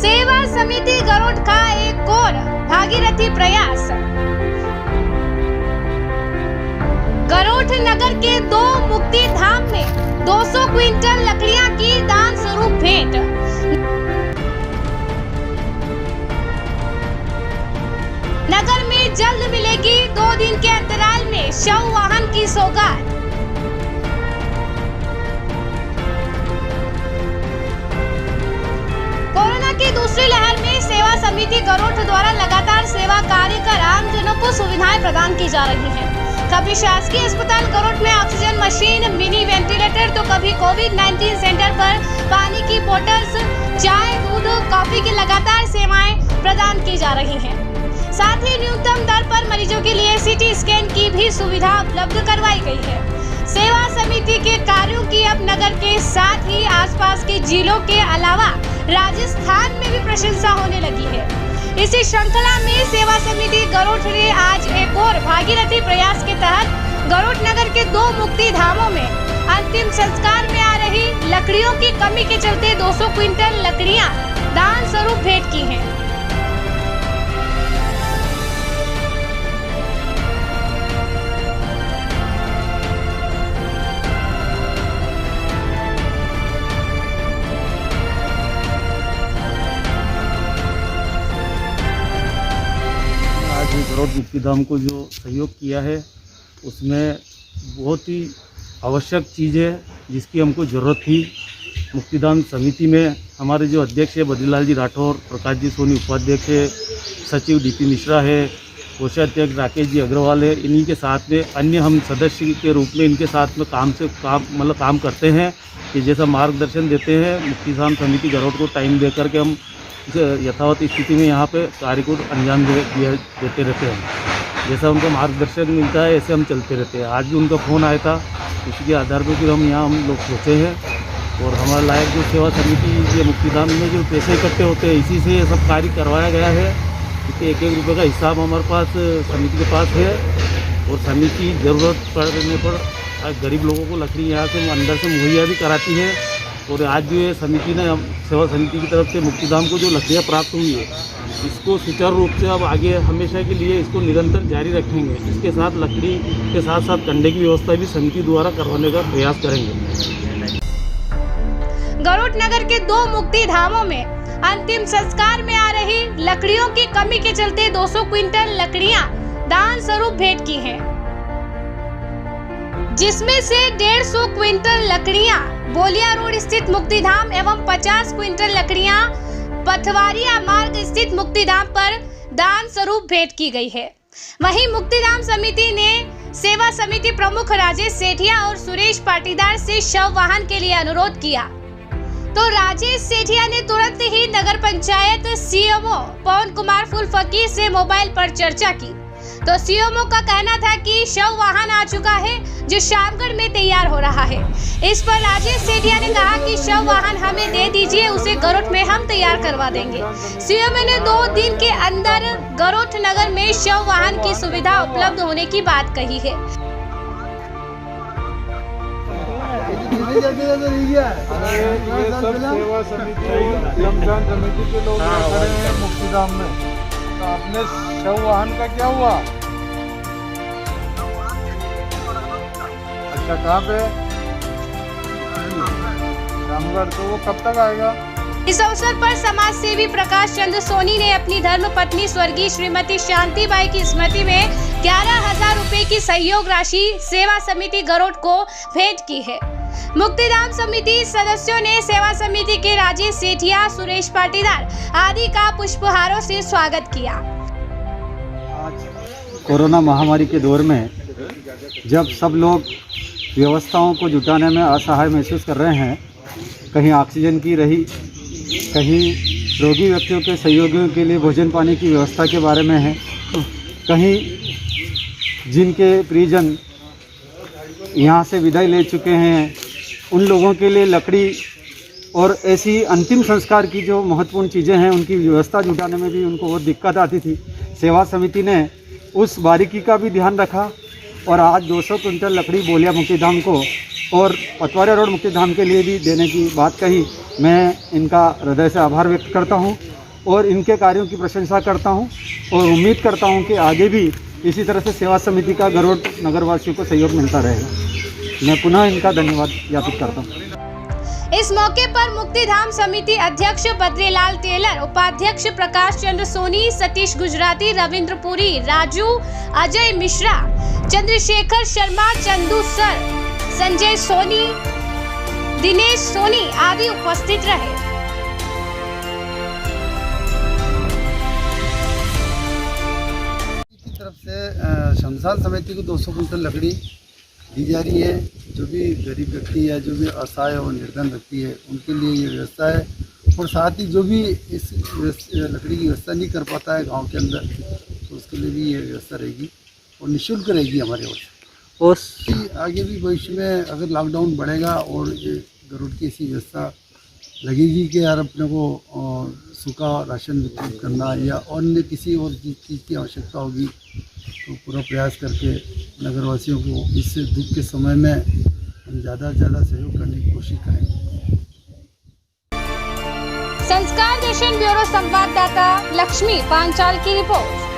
सेवा समिति गरुड़ का एक और भागीरथी प्रयास। गरुड़ नगर के 2 मुक्ति धाम में 200 क्विंटल लकड़ियां की दान स्वरूप भेंट। नगर में जल्द मिलेगी 2 दिन के अंतराल में शव वाहन की सौगात। कोरोना की दूसरी लहर में सेवा समिति गरुड़ द्वारा लगातार सेवा कार्य कर आमजनों को सुविधाएं प्रदान की जा रही हैं। कभी शासकीय अस्पताल गरुड़ में ऑक्सीजन मशीन, मिनी वेंटिलेटर तो कभी कोविड-19 सेंटर पर पानी की बोतल्स, चाय, दूध, कॉफी की लगातार सेवाएं प्रदान की जा रही हैं। साथ ही न्यूनतम दर पर मरीजों के लिए सीटी स्कैन की भी सुविधा उपलब्ध करवाई गई है। सेवा समिति के कार्यों की अब नगर के साथ ही आसपास के जिलों के अलावा राजस्थान में भी प्रशंसा होने लगी है। इसी श्रृंखला में सेवा समिति गरुड़ ने आज एक और भागीरथी प्रयास के तहत गरुड़ नगर के 2 मुक्ति धामों में अंतिम संस्कार में आ रही लकड़ियों की कमी के चलते 200 क्विंटल लकड़ियां दान स्वरूप भेंट की हैं। गरुड़ मुक्तिधाम को जो सहयोग किया है उसमें बहुत ही आवश्यक चीज़ है जिसकी हमको ज़रूरत थी। मुक्तिधाम समिति में हमारे जो अध्यक्ष है बद्रीलाल जी राठौर, प्रकाश जी सोनी उपाध्यक्ष है, सचिव डीपी मिश्रा है, कोषाध्यक्ष राकेश जी अग्रवाल है। इन्हीं के साथ में अन्य हम सदस्य के रूप में इनके साथ में काम करते हैं कि जैसा मार्गदर्शन देते हैं मुक्तिधाम समिति गरुड़ को टाइम दे करके हम यथावत स्थिति में यहाँ पे कार्य को अंजाम देते रहते हैं। जैसा उनका मार्गदर्शन मिलता है ऐसे हम चलते रहते हैं। आज भी उनका फ़ोन आया था, इसी के आधार पर फिर हम लोग सोचे हैं और हमारे लायक जो सेवा समिति ये मुक्तिधाम में जो पैसे इकट्ठे होते हैं इसी से ये सब कार्य करवाया गया है। क्योंकि 1-1 रुपये का हिसाब हमारे पास समिति के पास है और समिति ज़रूरत पड़ने पर गरीब लोगों को लकड़ी यहाँ से अंदर से मुहैया भी कराती है। और आज जो ये समिति ने सेवा समिति की तरफ से मुक्तिधाम को जो लकड़ियाँ प्राप्त हुई है इसको सुचारू रूप से अब आगे हमेशा के लिए इसको निरंतर जारी रखेंगे। इसके साथ लकड़ी के साथ साथ कंडे की व्यवस्था भी समिति द्वारा करवाने का प्रयास करेंगे। गरुड़ नगर के 2 मुक्ति धामों में अंतिम संस्कार में आ रही लकड़ियों की कमी के चलते 200 क्विंटल लकड़ियां दान स्वरूप भेंट की हैं, जिसमें से 150 क्विंटल लकड़ियां बोलिया रोड स्थित मुक्तिधाम एवं 50 क्विंटल लकड़ियां पथवारिया मार्ग स्थित मुक्तिधाम पर दान स्वरूप भेंट की गई है। वहीं मुक्तिधाम समिति ने सेवा समिति प्रमुख राजेश सेठिया और सुरेश पाटीदार से शव वाहन के लिए अनुरोध किया तो राजेश सेठिया ने तुरंत ही नगर पंचायत सीएमओ पवन कुमार फुल फकीर से मोबाइल पर चर्चा की तो सीएमओ का कहना था कि शव वाहन आ चुका है जो शामगढ़ में तैयार हो रहा है। इस पर राजेश सेठिया ने कहा कि शव वाहन हमें दे दीजिए, उसे गरुड़ में हम तैयार करवा देंगे। सीएमओ ने 2 दिन के अंदर गरुड़ नगर में शव वाहन की सुविधा उपलब्ध होने की बात कही है। सेवा समिति के लोग खड़े हैं मुक्तिधाम में, तो अपने शव वाहन का क्या हुआ? अच्छा, कहाँ पे? शामगढ़। तो वो कब तक आएगा? इस अवसर पर समाज सेवी प्रकाश चंद्र सोनी ने अपनी धर्म पत्नी स्वर्गीय श्रीमती शांतिबाई की स्मृति में 11,000 रुपए की सहयोग राशि सेवा समिति गरुड़ को भेंट की है। मुक्तिधाम समिति सदस्यों ने सेवा समिति के राजेश सेठिया, सुरेश पाटीदार आदि का पुष्पहारों से स्वागत किया। कोरोना महामारी के दौर में जब सब लोग व्यवस्थाओं को जुटाने में असहाय महसूस कर रहे हैं, कहीं ऑक्सीजन की रही, कहीं रोगी व्यक्तियों के सहयोगियों के लिए भोजन पानी की व्यवस्था के बारे में है, कहीं जिनके परिजन यहाँ से विदाई ले चुके हैं उन लोगों के लिए लकड़ी और ऐसी अंतिम संस्कार की जो महत्वपूर्ण चीज़ें हैं उनकी व्यवस्था जुटाने में भी उनको बहुत दिक्कत आती थी। सेवा समिति ने उस बारीकी का भी ध्यान रखा और आज 200 क्विंटल लकड़ी बोलिया मुक्तिधाम को और पथवारिया रोड मुक्तिधाम के लिए भी देने की बात कही। मैं इनका हृदय से आभार व्यक्त करता हूँ। और इनके कार्यों की प्रशंसा करता हूं और उम्मीद करता हूं कि आगे भी इसी तरह से सेवा समिति का गरोठ नगरवासियों को सहयोग मिलता रहेगा। मैं पुनः इनका धन्यवाद ज्ञापित करता हूं। इस मौके पर मुक्तिधाम समिति अध्यक्ष बद्रीलाल टेलर, उपाध्यक्ष प्रकाश चंद्र सोनी, सतीश गुजराती, रविंद्र पुरी, राजू, अजय मिश्रा, चंद्रशेखर शर्मा, चंदू सर, संजय सोनी, दिनेश सोनी आदि उपस्थित रहे। की तरफ से शमशान समिति को 200 कुंटल लकड़ी दी जा रही है। जो भी गरीब व्यक्ति या जो भी असहाय और निर्धन व्यक्ति है उनके लिए ये व्यवस्था है। और साथ ही जो भी इस लकड़ी की व्यवस्था नहीं कर पाता है गांव के अंदर, तो उसके लिए भी ये व्यवस्था रहेगी और निःशुल्क रहेगी हमारे ओर से। और आगे भी भविष्य में अगर लॉकडाउन बढ़ेगा और ये गरुड़ की ऐसी व्यवस्था लगेगी कि यार अपने को सूखा राशन वितरित करना या अन्य किसी और चीज़ की आवश्यकता होगी, तो पूरा प्रयास करके नगरवासियों को इस दुख के समय में हम ज़्यादा से ज़्यादा सहयोग करने की कोशिश करेंगे। संस्कार दर्शन ब्यूरो संवाददाता लक्ष्मी पांचाल की रिपोर्ट।